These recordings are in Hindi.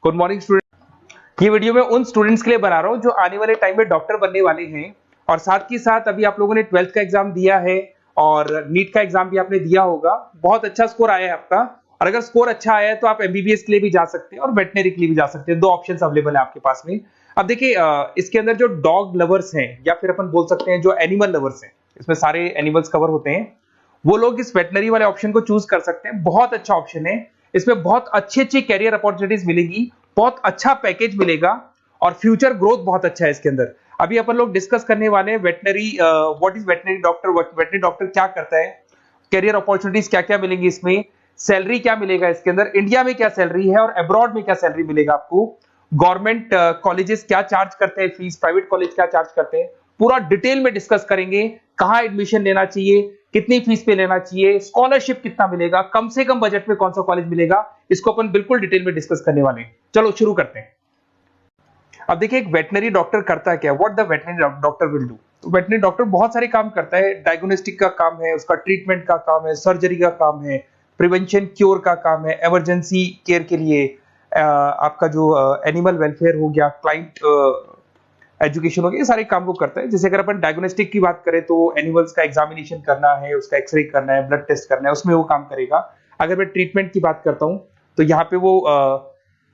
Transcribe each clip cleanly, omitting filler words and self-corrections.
Good morning student. ये वीडियो मैं उन स्टूडेंट्स के लिए बना रहा हूँ जो आने वाले टाइम में डॉक्टर बनने वाले हैं और साथ ही साथ अभी आप लोगों ने 12th का एग्जाम दिया है और नीट का एग्जाम भी आपने दिया होगा। बहुत अच्छा स्कोर आया है आपका और अगर स्कोर अच्छा आया है तो आप एमबीबीएस के लिए भी जा सकते हैं और वेटनरी के लिए भी जा सकते हैं। दो ऑप्शंस अवेलेबल है आपके पास में। अब देखिए इसके अंदर जो डॉग लवर्स हैं या फिर अपन बोल सकते हैं जो एनिमल लवर्स हैं, इसमें सारे एनिमल्स कवर होते हैं, वो लोग इस वेटनरी वाले ऑप्शन को चूज कर सकते हैं। बहुत अच्छा ऑप्शन है, इसमें बहुत अच्छी कैरियर अपॉर्चुनिटीज मिलेगी, बहुत अच्छा पैकेज मिलेगा और फ्यूचर ग्रोथ बहुत अच्छा है इसके अंदर। अभी अपन लोग डिस्कस करने वाले हैं veterinary, what is veterinary doctor, veterinary doctor क्या करता है, कैरियर अपॉर्चुनिटीज क्या क्या मिलेंगी इसमें, सैलरी क्या मिलेगा इसके अंदर, इंडिया में क्या सैलरी है और अब्रॉड में क्या सैलरी मिलेगा आपको, गवर्नमेंट कॉलेजेस क्या चार्ज करते हैं फीस, प्राइवेट कॉलेज क्या चार्ज करते हैं, पूरा डिटेल में डिस्कस करेंगे। कहां एडमिशन लेना चाहिए, कितनी फीस पे लेना चाहिए, स्कॉलरशिप कितना मिलेगा, कम से कम बजट में कौन सा कॉलेज मिलेगा, इसको अपन बिल्कुल डिटेल में डिस्कस करने वाले हैं। चलो शुरू करते हैं। अब देखिए एक वेटनरी डॉक्टर करता क्या, what the veterinary doctor will do. तो वेटनरी डॉक्टर बहुत सारे काम करता है, डायग्नोस्टिक का काम है, उसका ट्रीटमेंट का काम है, सर्जरी का काम है, प्रिवेंशन क्योर का काम है, इमरजेंसी केयर के लिए आपका जो एनिमल वेलफेयर हो गया, क्लाइंट एजुकेशन हो गया, ये सारे काम को करता है। जैसे अगर अपन डायग्नोस्टिक की बात करें तो एनिमल्स का एग्जामिनेशन करना है, उसका एक्सरे करना है, ब्लड टेस्ट करना है, उसमें वो काम करेगा। अगर मैं ट्रीटमेंट की बात करता हूँ तो यहाँ पे वो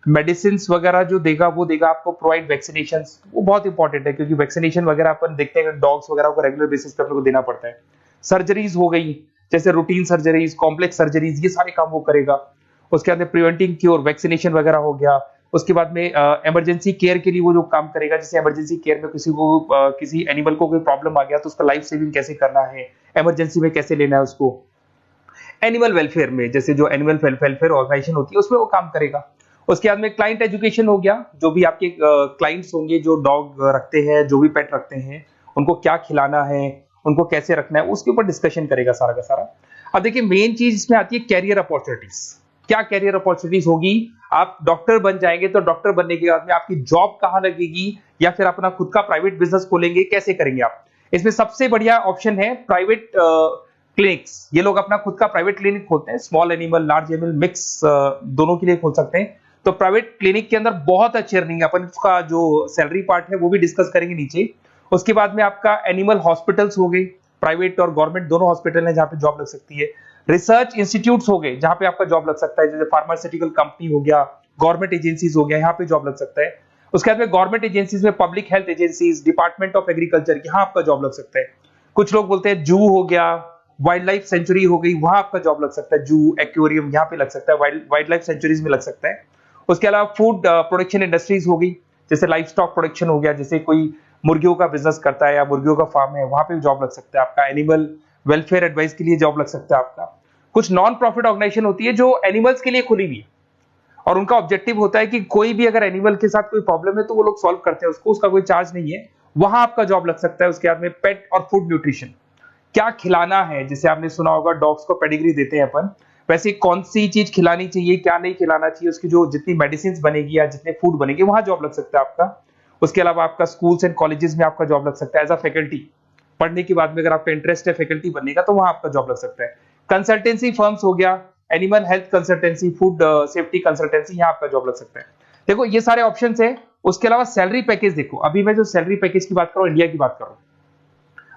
मेडिसिन वगैरह जो देगा वो देगा आपको, प्रोवाइड वैक्सीनेशन, वो बहुत इंपॉर्टेंट है क्योंकि वैक्सीनेशन वगैरह अपन देखते हैं डॉग्स वगैरह को रेगुलर बेसिस पे अपने को देना पड़ता है। सर्जरीज हो गई, जैसे रूटीन सर्जरीज, कॉम्प्लेक्स सर्जरीज, ये सारे काम वो करेगा। उसके बाद प्रिवेंटिंग क्योर, वैक्सीनेशन वगैरह हो गया। उसके बाद में इमरजेंसी केयर के लिए वो जो काम करेगा, जैसे इमरजेंसी केयर में किसी को किसी एनिमल को कोई प्रॉब्लम आ गया तो उसका लाइफ सेविंग कैसे करना है, इमरजेंसी में कैसे लेना है उसको। एनिमल वेलफेयर में जैसे जो एनिमल वेलफेयर ऑर्गेनाइजेशन होती है उसमें वो काम करेगा। उसके बाद में क्लाइंट एजुकेशन हो गया, जो भी आपके क्लाइंट्स होंगे जो डॉग रखते हैं, जो भी पेट रखते हैं, उनको क्या खिलाना है, उनको कैसे रखना है, उसके ऊपर डिस्कशन करेगा सारा का सारा। अब देखिए मेन चीज इसमें आती है कैरियर अपॉर्चुनिटीज। क्या कैरियर अपॉर्चुनिटीज होगी, आप डॉक्टर बन जाएंगे तो डॉक्टर बनने के बाद में आपकी जॉब कहां लगेगी या फिर अपना खुद का प्राइवेट बिजनेस खोलेंगे, कैसे करेंगे आप। इसमें सबसे बढ़िया ऑप्शन है प्राइवेट क्लिनिक्स। ये लोग अपना खुद का प्राइवेट क्लिनिक खोलते हैं, small animal, large animal, mix दोनों के लिए खोल सकते हैं। तो प्राइवेट क्लिनिक के अंदर बहुत अच्छी अर्निंग है। अपन उसका जो सैलरी पार्ट है वो भी डिस्कस करेंगे नीचे। उसके बाद में आपका एनिमल हॉस्पिटल्स हो गए, प्राइवेट और गवर्नमेंट दोनों हॉस्पिटल है जहां पे जॉब लग सकती है। रिसर्च इंस्टीट्यूट्स हो गए जहां पे आपका जॉब लग सकता है, जैसे फार्मास्यूटिकल कंपनी हो गया, गवर्नमेंट एजेंसीज हो गया, यहाँ पे जॉब लग सकता है। उसके बाद में गवर्नमेंट एजेंसीज में public health agencies, department of agriculture, यहाँ आपका जॉब लग सकता है। कुछ लोग बोलते हैं जू हो गया, वाइल्ड लाइफ सेंचुरी हो गई, वहां आपका जॉब लग सकता है। जू, एक्वेरियम यहाँ पे लग सकता है, वाइल्ड लाइफ सेंचुरीज में लग सकता है। उसके अलावा फूड प्रोडक्शन इंडस्ट्रीज हो गई, जैसे लाइफ स्टॉक प्रोडक्शन हो गया, जैसे कोई मुर्गियों का बिजनेस करता है या मुर्गियों का फार्म है, वहां पे भी जॉब लग सकता है आपका। एनिमल वेलफेयर एडवाइस के लिए जॉब लग सकता है आपका। कुछ नॉन प्रॉफिट ऑर्गेनाइजेशन होती है जो एनिमल्स के लिए खुली हुई है और उनका ऑब्जेक्टिव होता है कि कोई भी अगर एनिमल के साथ कोई प्रॉब्लम है तो वो लोग सॉल्व करते हैं उसको, उसका कोई चार्ज नहीं है, वहां आपका जॉब लग सकता है। उसके बाद में पेट और फूड न्यूट्रिशन, क्या खिलाना है, जैसे आपने सुना होगा डॉग्स को पेडिग्री देते हैं अपन, वैसे कौन सी चीज खिलानी चाहिए, क्या नहीं खिलाना चाहिए, उसकी जो जितनी मेडिसिन बनेगी या जितने फूड बनेंगे वहां जॉब लग सकता है आपका। उसके अलावा आपका स्कूल्स एंड कॉलेजेस में आपका जॉब लग सकता है एज अ फैकल्टी। पढ़ने के बाद में अगर आपका इंटरेस्ट है फैकल्टी बनने का तो वहां आपका जॉब लग सकता है। कंसल्टेंसी फर्म्स हो गया, animal health consultancy, food safety consultancy, यहाँ आपका जॉब लग सकता है। देखो ये सारे ऑप्शन है। उसके अलावा सैलरी पैकेज देखो, अभी मैं जो सैलरी पैकेज की बात कर रहा हूँ, इंडिया की बात कर रहा हूँ,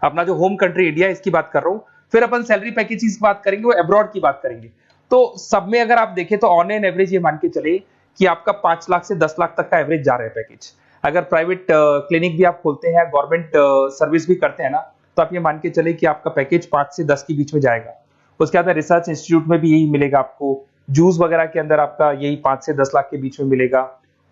अपना जो होम कंट्री इंडिया इसकी बात कर रहा हूँ। फिर अपन सैलरी पैकेज की बात करेंगे, वो अब्रॉड की बात करेंगे। तो सब में अगर आप देखें तो ऑन एन एवरेज ये मान के चले कि आपका 5 लाख से 10 लाख तक का एवरेज जा रहा है पैकेज। अगर प्राइवेट क्लिनिक भी आप खोलते हैं, गवर्नमेंट सर्विस भी करते हैं ना, तो आप ये मान के चले कि आपका पैकेज 5 से 10 के बीच में जाएगा। उसके बाद रिसर्च इंस्टीट्यूट में भी यही मिलेगा आपको, जूस वगैरह के अंदर आपका यही 5 से 10 लाख के बीच में मिलेगा।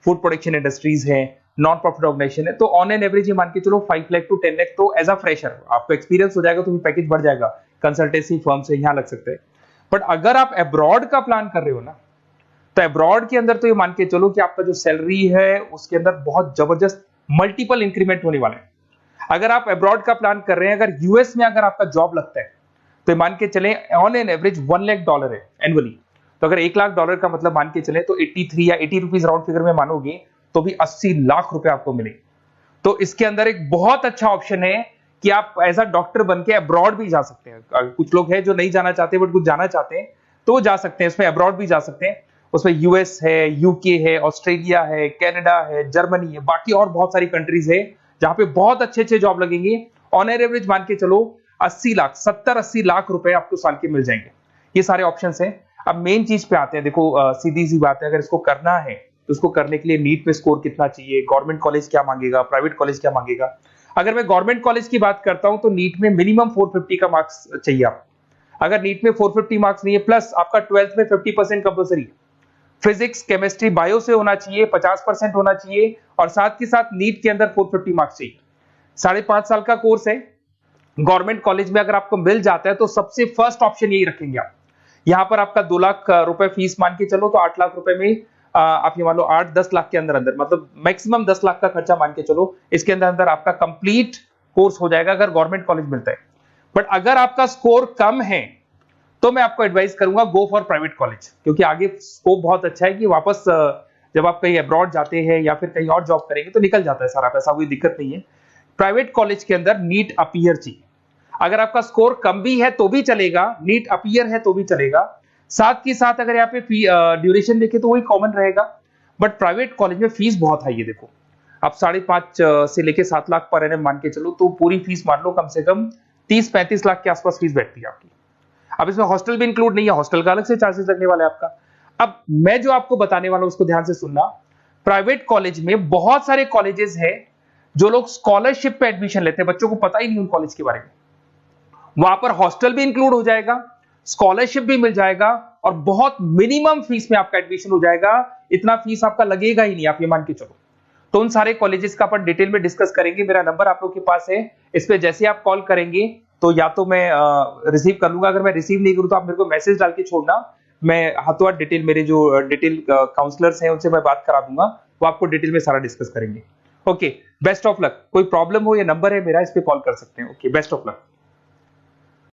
फूड प्रोडक्शन इंडस्ट्रीज है, नॉन प्रॉफिट ऑर्गेनाइजेशन है, तो ऑन एन एवरेज ये मान के चलो 5 लाख टू 10 लाख। तो एज अ फ्रेशर आपको एक्सपीरियंस हो जाएगा तो पैकेज बढ़ जाएगा, कंसल्टेंसी फर्म से यहाँ लग सकते हैं। बट अगर आप अब्रॉड का प्लान कर रहे हो ना, तो अब्रॉड के अंदर तो ये मान के चलो कि आपका जो सैलरी है उसके अंदर बहुत जबरदस्त मल्टीपल इंक्रीमेंट होने वाला है। अगर आप अब्रॉड का प्लान कर रहे हैं, अगर यूएस में अगर आपका जॉब लगता है तो मान के चले ऑन एन एवरेज $1 लाख है एनुअली। तो अगर $1 लाख का मतलब मान के चले तो 83 या 80 रुपीज राउंड फिगर में मानोगे तो भी 80 लाख रुपए आपको मिले। तो इसके अंदर एक बहुत अच्छा ऑप्शन है कि आप एज अ डॉक्टर बन के अब्रॉड भी जा सकते हैं। कुछ लोग हैं जो नहीं जाना चाहते बट कुछ जाना चाहते हैं तो वो जा सकते हैं, इसमें अब्रॉड भी जा सकते हैं। उसमें यूएस है, यूके है, ऑस्ट्रेलिया है, कनाडा है, जर्मनी है, बाकी और बहुत सारी कंट्रीज है जहां पे बहुत अच्छे अच्छे जॉब लगेंगे। ऑन एवरेज मान के चलो 80 लाख, 70-80 लाख रुपए आपको साल के मिल जाएंगे। ये सारे ऑप्शंस हैं। अब मेन चीज पे आते हैं। देखो सीधी सी बात है, अगर इसको करना है तो उसको करने के लिए नीट में स्कोर कितना चाहिए, गवर्नमेंट कॉलेज क्या मांगेगा, प्राइवेट कॉलेज क्या मांगेगा। अगर मैं गवर्नमेंट कॉलेज की बात करता हूं तो नीट में मिनिमम 450 का मार्क्स चाहिए आपको। अगर नीट में 450 मार्क्स नहीं है, प्लस आपका 12th में 50% कंपल्सरी, फिजिक्स, केमिस्ट्री, बायो से होना चाहिए, 50% होना चाहिए, और साथ के साथ नीट के अंदर 450 मार्क्स चाहिए। 5.5 साल का कोर्स है। गवर्नमेंट कॉलेज में अगर आपको मिल जाता है तो सबसे फर्स्ट ऑप्शन यही रखेंगे आप। यहां पर आपका 2 लाख रुपए फीस मान के चलो, तो 8 लाख रुपए में आप ये मान लो 8-10 लाख के अंदर अंदर, मतलब मैक्सिमम 10 लाख का खर्चा मान के चलो, इसके अंदर अंदर आपका कंप्लीट कोर्स हो जाएगा अगर गवर्नमेंट कॉलेज मिलता है। बट अगर आपका स्कोर कम है तो मैं आपको एडवाइस करूंगा गो फॉर प्राइवेट कॉलेज, क्योंकि आगे स्कोप बहुत अच्छा है कि वापस जब आप कहीं अब्रॉड जाते हैं या फिर कहीं और जॉब करेंगे तो निकल जाता है सारा पैसा, कोई दिक्कत नहीं है। प्राइवेट कॉलेज के अंदर नीट अपीयर चाहिए। अगर आपका स्कोर कम भी है तो भी चलेगा, नीट अपीयर है तो भी चलेगा। साथ के साथ अगर यहाँ पे ड्यूरेशन देखे तो वही कॉमन रहेगा। बट प्राइवेट कॉलेज में फीस बहुत हाई है। देखो आप 5.5 से लेके 7 लाख पर एनम मान के चलो, तो पूरी फीस मान लो कम से कम 30-35 लाख के आसपास फीस बैठती है आपकी। अब इसमें हॉस्टल भी इंक्लूड नहीं है, हॉस्टल का अलग से चार्जेस लगने वाला है आपका। अब मैं जो आपको बताने वाला हूं उसको ध्यान से सुनना। प्राइवेट कॉलेज में बहुत सारे कॉलेजेस हैं जो लोग स्कॉलरशिप पे एडमिशन लेते हैं, बच्चों को पता ही नहीं उन कॉलेज के बारे में। वहां पर हॉस्टल भी इंक्लूड हो जाएगा, स्कॉलरशिप भी मिल जाएगा, और बहुत मिनिमम फीस में आपका एडमिशन हो जाएगा। इतना फीस आपका लगेगा ही नहीं, आप ये मान के चलो। तो उन सारे कॉलेजेस का अपन डिटेल में डिस्कस करेंगे। मेरा नंबर आप लोग के पास है, इस पे जैसे आप कॉल करेंगे तो या तो मैं रिसीव कर लूंगा, अगर मैं रिसीव नहीं करूं तो आप मेरे को मैसेज डाल के छोड़ना, मैं हाथों हाथ डिटेल, मेरे जो डिटेल काउंसलर्स हैं उनसे मैं बात करा दूंगा, वो आपको डिटेल में सारा डिस्कस करेंगे। Okay, best of luck. कोई प्रॉब्लम हो, ये नंबर है मेरा, इस पे कॉल कर सकते हैं। Okay, best of luck.